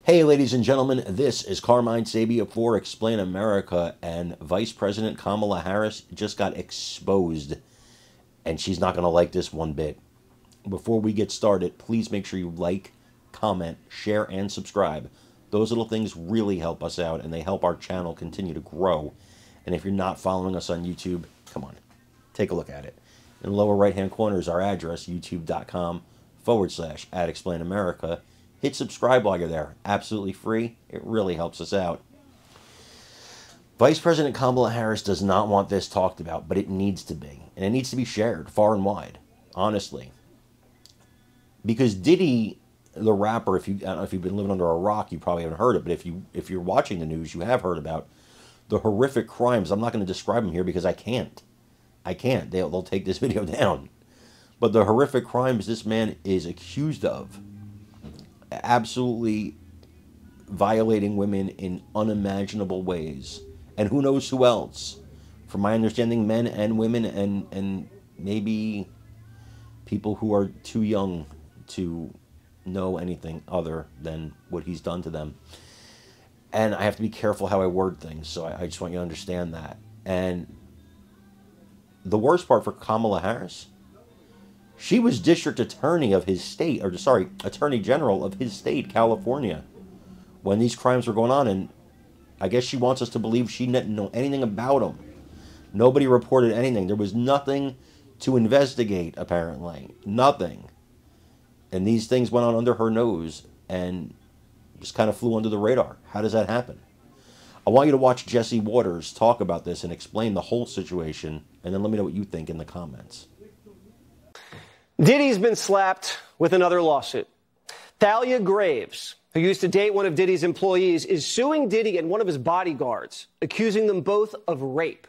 Hey, ladies and gentlemen, this is Carmine Sabia for Explain America, and Vice President Kamala Harris just got exposed, and she's not going to like this one bit. Before we get started, please make sure you like, comment, share, and subscribe. Those little things really help us out, and they help our channel continue to grow. And if you're not following us on YouTube, come on, take a look at it. In the lower right-hand corner is our address, youtube.com/@ExplainAmerica. Hit subscribe while you're there. Absolutely free. It really helps us out. Vice President Kamala Harris does not want this talked about, but it needs to be. And it needs to be shared far and wide, honestly. Because Diddy, the rapper, I don't know if you've been living under a rock, you probably haven't heard it, but if you're watching the news, you have heard about the horrific crimes. I'm not going to describe them here because I can't. They'll take this video down. But the horrific crimes this man is accused of, absolutely violating women in unimaginable ways, and who knows who else. From my understanding, men and women, and maybe people who are too young to know anything other than what he's done to them. And I have to be careful how I word things, so I just want you to understand that. And the worst part for Kamala Harris, she was district attorney of his state, attorney general of his state, California, when these crimes were going on. And I guess she wants us to believe she didn't know anything about them. Nobody reported anything. There was nothing to investigate, apparently. Nothing. And these things went on under her nose and just kind of flew under the radar. How does that happen? I want you to watch Jesse Waters talk about this and explain the whole situation, and then let me know what you think in the comments. Diddy's been slapped with another lawsuit. Thalia Graves, who used to date one of Diddy's employees, is suing Diddy and one of his bodyguards, accusing them both of rape.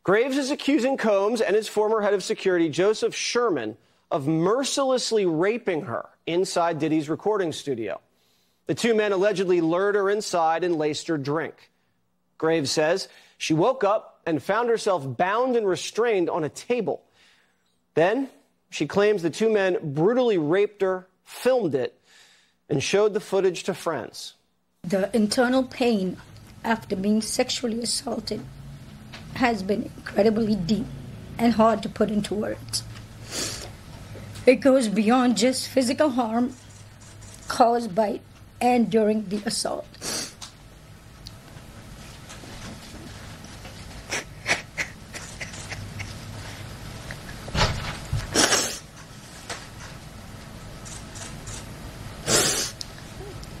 Graves is accusing Combs and his former head of security, Joseph Sherman, of mercilessly raping her inside Diddy's recording studio. The two men allegedly lured her inside and laced her drink. Graves says she woke up and found herself bound and restrained on a table. Then she claims the two men brutally raped her, filmed it, and showed the footage to friends. The internal pain after being sexually assaulted has been incredibly deep and hard to put into words. It goes beyond just physical harm caused by and during the assault.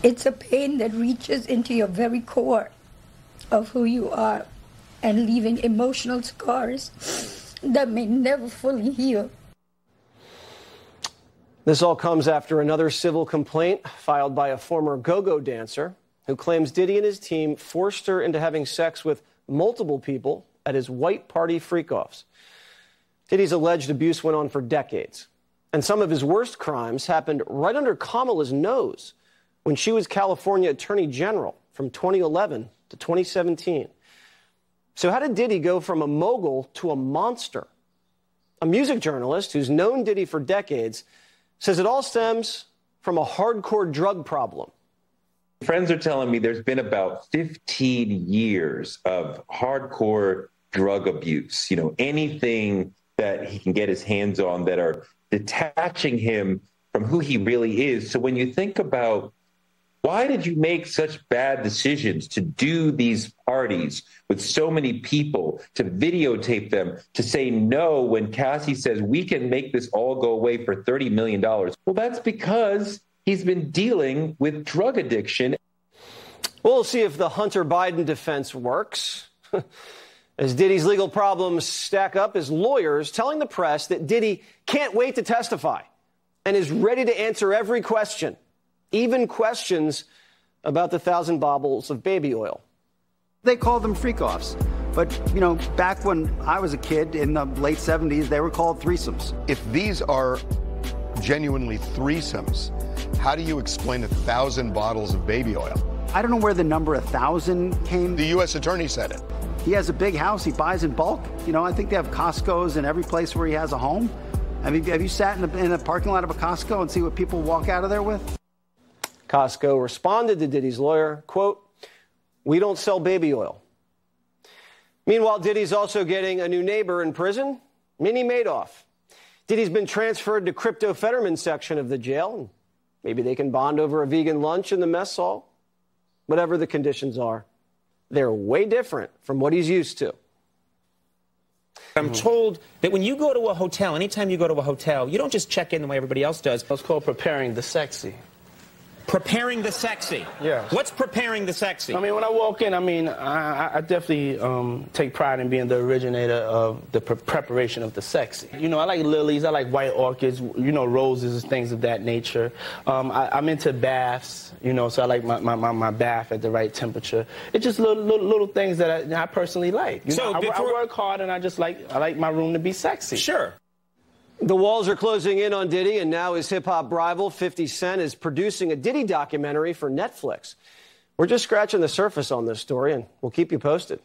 It's a pain that reaches into your very core of who you are and leaving emotional scars that may never fully heal. This all comes after another civil complaint filed by a former go-go dancer who claims Diddy and his team forced her into having sex with multiple people at his white party freak-offs. Diddy's alleged abuse went on for decades, and some of his worst crimes happened right under Kamala's nose when she was California Attorney General from 2011 to 2017. So how did Diddy go from a mogul to a monster? A music journalist who's known Diddy for decades says it all stems from a hardcore drug problem. Friends are telling me there's been about 15 years of hardcore drug abuse. Anything that he can get his hands on that are detaching him from who he really is. So when you think about why did you make such bad decisions to do these parties with so many people, to videotape them, to say no when Cassie says we can make this all go away for $30 million? Well, that's because he's been dealing with drug addiction. We'll see if the Hunter Biden defense works. As Diddy's legal problems stack up, his lawyers telling the press that Diddy can't wait to testify and is ready to answer every question, even questions about the 1,000 bottles of baby oil. They call them freak-offs. But, back when I was a kid in the late 70s, they were called threesomes. If these are genuinely threesomes, how do you explain 1,000 bottles of baby oil? I don't know where the number 1,000 came. The U.S. attorney said it. He has a big house. He buys in bulk. I think they have Costco's in every place where he has a home. I mean, have you sat in a parking lot of a Costco and see what people walk out of there with? Costco responded to Diddy's lawyer, quote, "We don't sell baby oil." Meanwhile, Diddy's also getting a new neighbor in prison, Minnie Madoff. Diddy's been transferred to Crypto Fetterman section of the jail. Maybe they can bond over a vegan lunch in the mess hall. Whatever the conditions are, they're way different from what he's used to. I'm told that when you go to a hotel, anytime you go to a hotel, you don't just check in the way everybody else does. It's called preparing the sexy. Preparing the sexy. Yes. What's preparing the sexy? I mean, when I walk in, I definitely take pride in being the originator of the preparation of the sexy. You know, I like lilies, I like white orchids, you know, roses, things of that nature. I'm into baths, you know, so I like my bath at the right temperature. It's just little things that I personally like. You know, I work hard, and I like my room to be sexy. Sure. The walls are closing in on Diddy, and now his hip-hop rival, 50 Cent, is producing a Diddy documentary for Netflix. We're just scratching the surface on this story, and we'll keep you posted.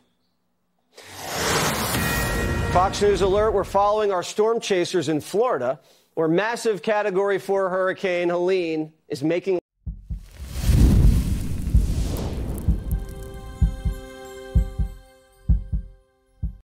Fox News alert, we're following our storm chasers in Florida, where massive Category 4 Hurricane Helene is making